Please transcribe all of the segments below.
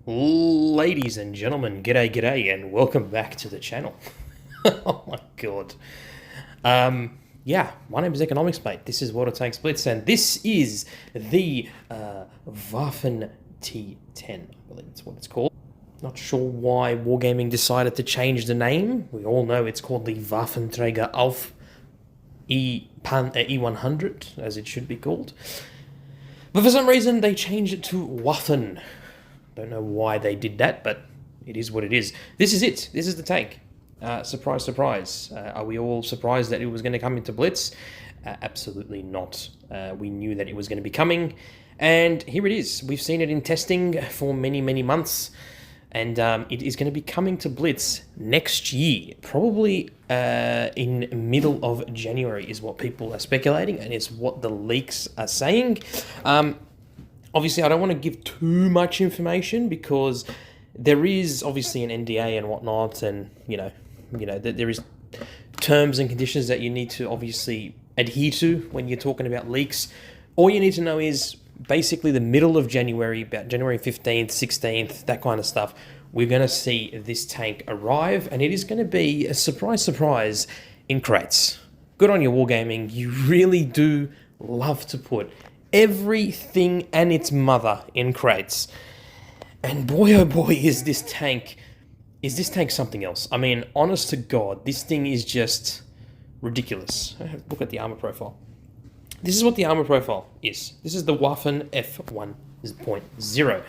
Ladies and gentlemen, g'day, and welcome back to the channel. Oh my god. Yeah, my name is Economics Mate. This is WT Blitz, and this is the Waffen T10. I believe that's what it's called. Not sure why Wargaming decided to change the name. We all know it's called the Waffenträger Auf E100, as it should be called. But for some reason, they changed it to Waffen. Don't know why they did that, but it is what it is. This is it. This is the tank. Surprise, surprise. Are we all surprised that it was going to come into Blitz? Absolutely not. We knew that it was going to be coming, and here it is. We've seen it in testing for many, many months, and it is going to be coming to Blitz next year, probably in middle of January is what people are speculating, and it's what the leaks are saying. Obviously, I don't want to give too much information because there is obviously an NDA and whatnot, and you know, there is terms and conditions that you need to obviously adhere to when you're talking about leaks. All you need to know is basically the middle of January, about January 15th, 16th, that kind of stuff. We're going to see this tank arrive, and it is going to be a surprise, surprise in crates. Good on you, Wargaming. You really do love to put everything and its mother in crates. And boy, oh boy, is this tank something else. I mean, honest to God, this thing is just ridiculous. Look at the armor profile. This is what the armor profile is. This is the Waffen F1.0.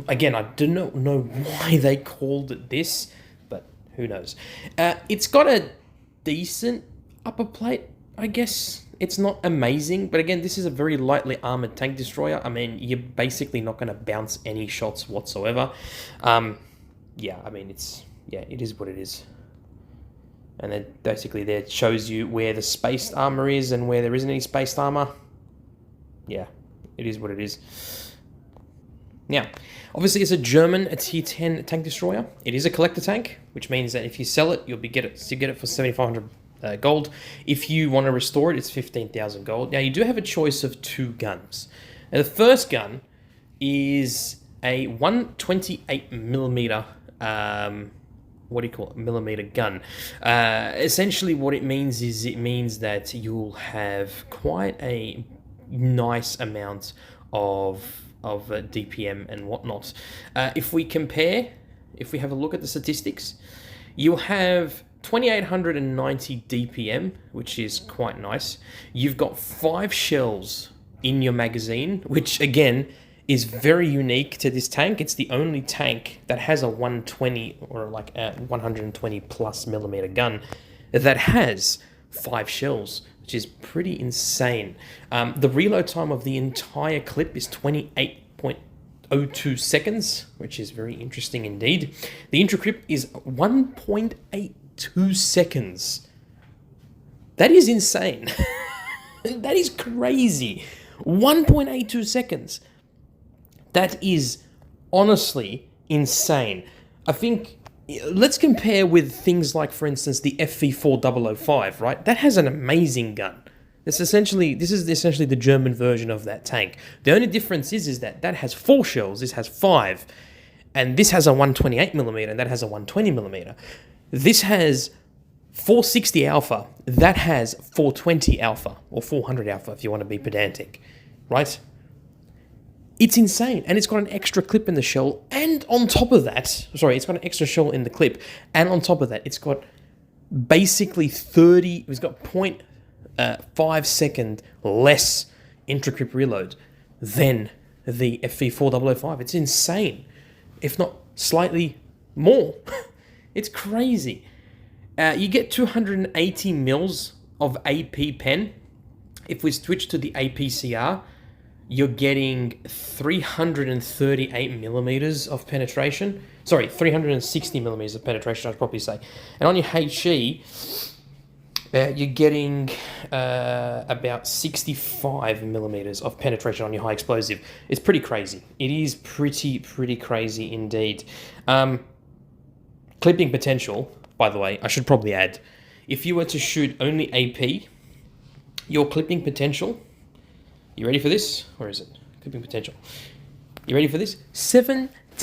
Again, I do not know why they called it this, but who knows. It's got a decent upper plate, I guess. It's not amazing, but again, this is a very lightly armored tank destroyer. I mean, you're basically not going to bounce any shots whatsoever. Yeah, I mean, it is what it is. And then basically there it shows you where the spaced armor is and where there isn't any spaced armor. Yeah, it is what it is. Now, obviously it's a German T10 tank destroyer. It is a collector tank, which means that if you sell it, you get it for 7,500 gold. If you want to restore it, it's 15,000 gold. Now, you do have a choice of two guns. Now, the first gun is a 128mm, millimeter gun. Essentially, what it means is that you'll have quite a nice amount of DPM and whatnot. If we have a look at the statistics, you'll have 2,890 DPM, which is quite nice. You've got 5 shells in your magazine, which again is very unique to this tank. It's the only tank that has a 120 or like a 120 plus millimeter gun that has 5 shells, which is pretty insane. The reload time of the entire clip is 28.02 seconds, which is very interesting indeed. The intra-clip is 1.82 seconds. That is insane. That is crazy. 1.82 seconds. That is honestly insane. I think, let's compare with things like, for instance, the FV4005, right? That has an amazing gun. This is essentially the German version of that tank. The only difference is that has 4 shells, this has 5, and this has a 128mm, and that has a 120mm. This has 460 alpha, that has 420 alpha, or 400 alpha if you want to be pedantic, right? It's insane, and it's got an extra clip in the shell, and on top of that, it's got an extra shell in the clip, and on top of that, it's got basically it's got 0.5 second less intra-clip reload than the FV4005. It's insane, if not slightly more. It's crazy. You get 280 mils of AP pen. If we switch to the APCR, you're getting 338 millimeters of penetration. Sorry, 360 millimeters of penetration, I'd probably say. And on your HE, you're getting about 65 millimeters of penetration on your high explosive. It's pretty crazy. It is pretty crazy indeed. Clipping potential, by the way, I should probably add, if you were to shoot only AP, your clipping potential, you ready for this? Where is it? Clipping potential. You ready for this?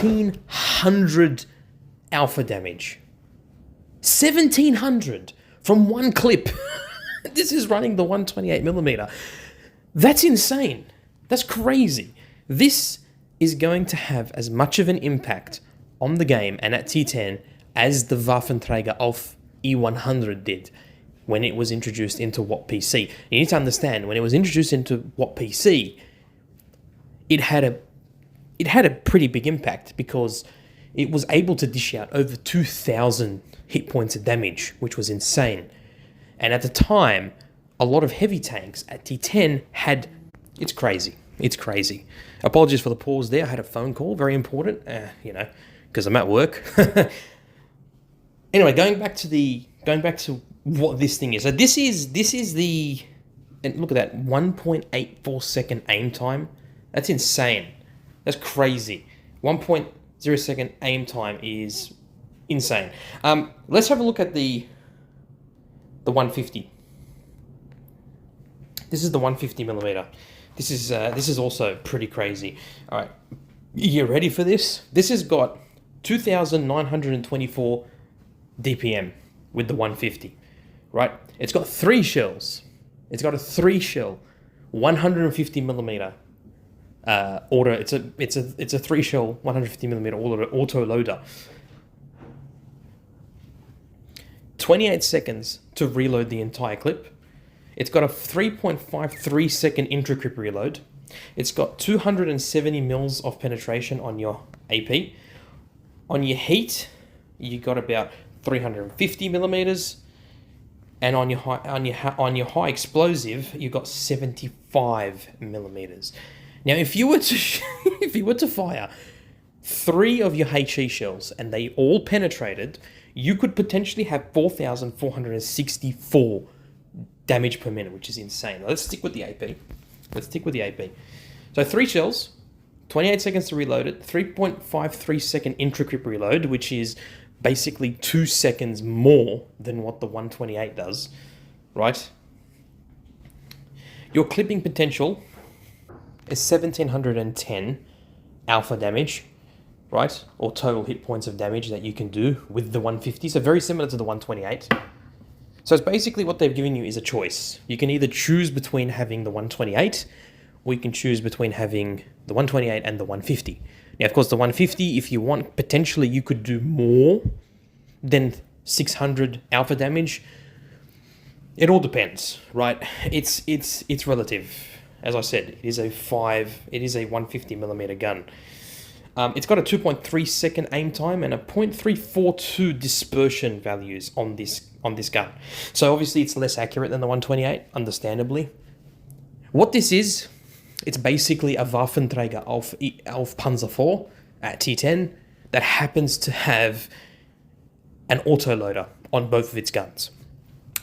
1,700 alpha damage. 1,700 from one clip. This is running the 128mm. That's insane. That's crazy. This is going to have as much of an impact on the game and at T10 as the Waffenträger Auf E100 did when it was introduced into Wotb PC. You need to understand, when it was introduced into Wotb PC, it had a pretty big impact because it was able to dish out over 2,000 hit points of damage, which was insane. And at the time, a lot of heavy tanks at T10 had... It's crazy. It's crazy. Apologies for the pause there. I had a phone call, very important, because I'm at work. Anyway, going back to what this thing is. So this is the, and look at that, 1.84 second aim time. That's insane. That's crazy. 1.0 second aim time is insane. Let's have a look at the 150. This is the 150mm. This is also pretty crazy. All right, you ready for this? This has got 2,924 DPM with the 150, right? It's got 3 shells. It's got a 3-shell, 150mm auto. It's a 3-shell, 150mm auto loader. 28 seconds to reload the entire clip. It's got a 3.53 second intra-clip reload. It's got 270 mils of penetration on your AP. On your heat, you got about 350 millimeters, and on your high explosive, you got 75 millimeters. Now, if you were to fire 3 of your HE shells and they all penetrated, you could potentially have 4,464 damage per minute, which is insane. Let's stick with the AP. So 3 shells, 28 seconds to reload it, 3.53 second intra-clip reload, which is basically 2 seconds more than what the 128 does, right? Your clipping potential is 1,710 alpha damage, right? Or total hit points of damage that you can do with the 150. So very similar to the 128. So it's basically what they've given you is a choice. You can either choose between having the 128, or you can choose between having the 128 and the 150. Now, of course, the 150, if you want, potentially you could do more than 600 alpha damage. It all depends, right? It's relative. As I said, it is a 150mm gun. It's got a 2.3 second aim time and a 0.342 dispersion values on this gun. So obviously it's less accurate than the 128, understandably. What this is, it's basically a Waffenträger auf Panzer IV at T10 that happens to have an autoloader on both of its guns.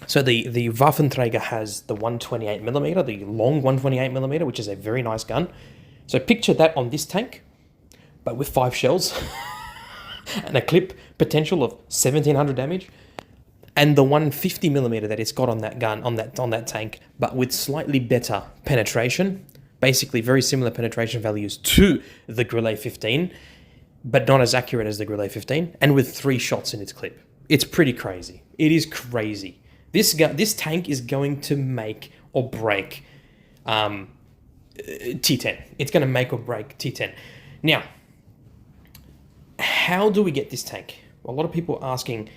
So the Waffenträger has the 128mm, the long 128mm, which is a very nice gun. So picture that on this tank, but with 5 shells and a clip potential of 1,700 damage, and the 150mm that it's got on that gun, on that tank, but with slightly better penetration, basically very similar penetration values to the Grillet 15, but not as accurate as the Grillet 15, and with 3 shots in its clip. It's pretty crazy. It is crazy. This tank is going to make or break T10. It's going to make or break T10. Now, how do we get this tank? A lot of people are asking,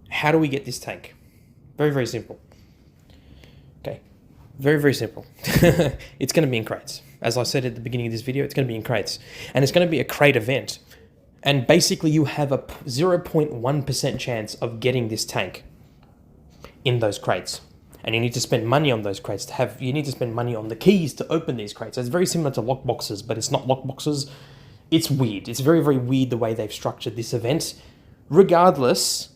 how do we get this tank? Very, very simple. Okay, very, very simple. It's going to be in crates. As I said at the beginning of this video, it's going to be in crates. And it's going to be a crate event. And basically you have a 0.1% chance of getting this tank in those crates. And you need to spend money on those crates you need to spend money on the keys to open these crates. So it's very similar to lockboxes, but it's not lockboxes. It's weird. It's very, very weird the way they've structured this event. Regardless,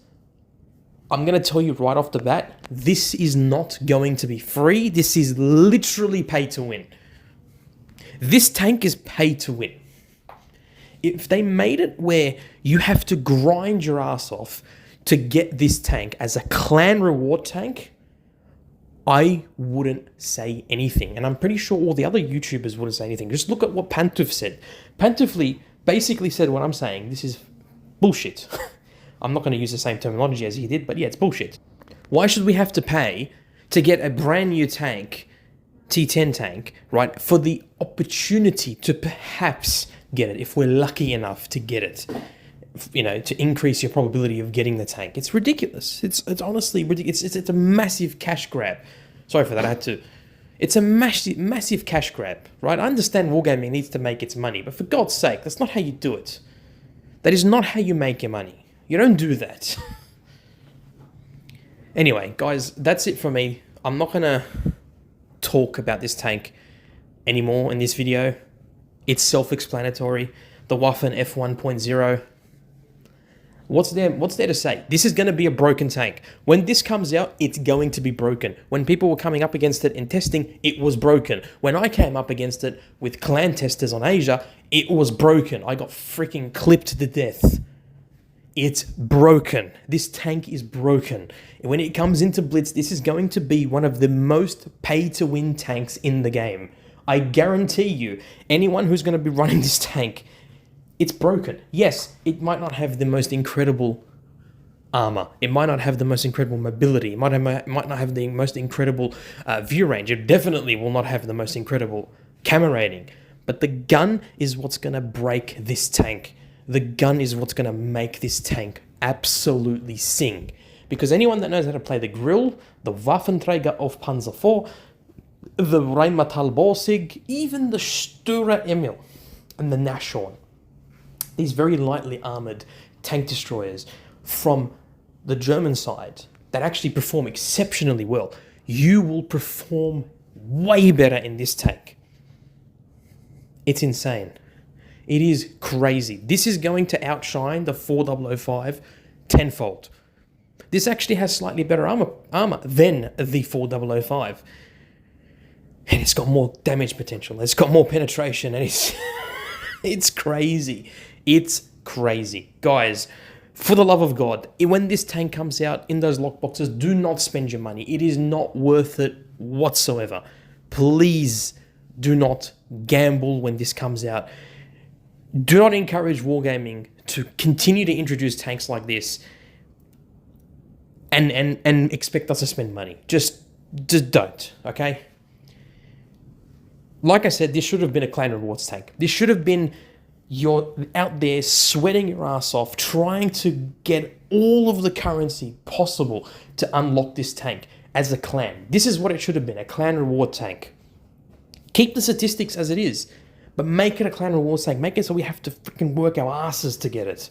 I'm going to tell you right off the bat, this is not going to be free. This is literally pay to win. This tank is pay to win. If they made it where you have to grind your ass off to get this tank as a clan reward tank, I wouldn't say anything. And I'm pretty sure all the other YouTubers wouldn't say anything. Just look at what Pantuf said. Pantuf basically said what I'm saying. This is bullshit. I'm not going to use the same terminology as he did, but yeah, it's bullshit. Why should we have to pay to get a brand new tank, T10 tank, right, for the opportunity to perhaps get it, if we're lucky enough to get it, you know, to increase your probability of getting the tank? It's ridiculous. It's honestly ridiculous. It's a massive cash grab. Sorry for that. It's a massive cash grab, right? I understand Wargaming needs to make its money, but for God's sake, that's not how you do it. That is not how you make your money. You don't do that. Anyway, guys, that's it for me. I'm not going to talk about this tank anymore in this video. It's self-explanatory. The Waffen F1.0. What's there to say? This is going to be a broken tank. When this comes out, it's going to be broken. When people were coming up against it in testing, it was broken. When I came up against it with clan testers on Asia, it was broken. I got freaking clipped to death. It's broken. This tank is broken. When it comes into Blitz, this is going to be one of the most pay-to-win tanks in the game. I guarantee you, anyone who's going to be running this tank, it's broken. Yes, it might not have the most incredible armor. It might not have the most incredible mobility. It might not have the most incredible view range. It definitely will not have the most incredible camera rating. But the gun is what's going to break this tank. The gun is what's going to make this tank absolutely sing. Because anyone that knows how to play the Grill, the Waffenträger of Panzer IV, the Rheinmetall Borsig, even the Stura Emil and the Nashorn, these very lightly armoured tank destroyers from the German side that actually perform exceptionally well, you will perform way better in this tank. It's insane. It is crazy. This is going to outshine the 4005 tenfold. This actually has slightly better armor than the 4005. And it's got more damage potential. It's got more penetration, and it's crazy. It's crazy. Guys, for the love of God, when this tank comes out in those lockboxes, do not spend your money. It is not worth it whatsoever. Please do not gamble when this comes out. Do not encourage Wargaming to continue to introduce tanks like this and expect us to spend money. Just don't, okay? Like I said, this should have been a Clan Rewards tank. This should have been you're out there sweating your ass off, trying to get all of the currency possible to unlock this tank as a clan. This is what it should have been, a Clan Reward tank. Keep the statistics as it is, but make it a Clan Rewards tank. Make it so we have to freaking work our asses to get it.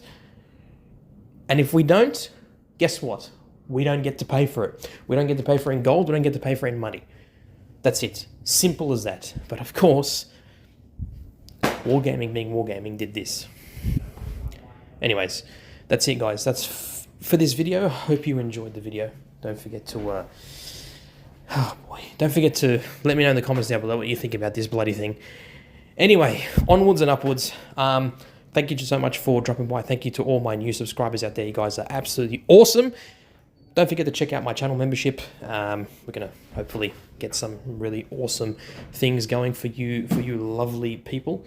And if we don't, guess what? We don't get to pay for it. We don't get to pay for it in gold. We don't get to pay for it in money. That's it. Simple as that. But of course, Wargaming being Wargaming did this. Anyways, that's it, guys. That's for this video. Hope you enjoyed the video. Don't forget to don't forget to let me know in the comments down below what you think about this bloody thing. Anyway, onwards and upwards. Thank you so much for dropping by. Thank you to all my new subscribers out there. You guys are absolutely awesome. Don't forget to check out my channel membership. We're gonna hopefully get some really awesome things going for you lovely people.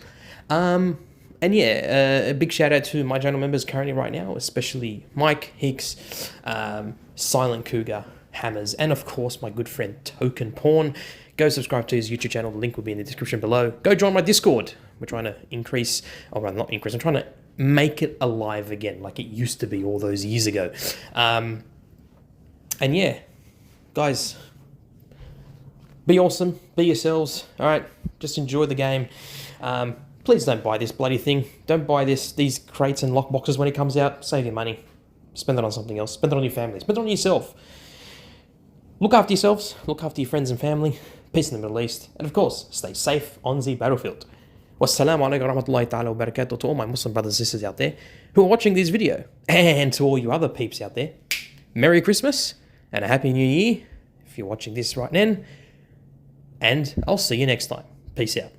And yeah, a big shout out to my channel members currently right now, especially Mike, Hicks, Silent Cougar, Hammers, and of course my good friend Token Porn. Go subscribe to his YouTube channel. The link will be in the description below. Go join my Discord. We're trying to increase, or rather not increase, I'm trying to make it alive again like it used to be all those years ago. And yeah, guys, be awesome, be yourselves, all right? Just enjoy the game. Please don't buy this bloody thing. Don't buy these crates and lockboxes when it comes out. Save your money. Spend it on something else. Spend it on your family. Spend it on yourself. Look after yourselves. Look after your friends and family. Peace in the Middle East. And of course, stay safe on the battlefield. Wassalamu alaikum warahmatullahi ta'ala wa barakatuh to all my Muslim brothers and sisters out there who are watching this video. And to all you other peeps out there, Merry Christmas and a Happy New Year if you're watching this right now. And I'll see you next time. Peace out.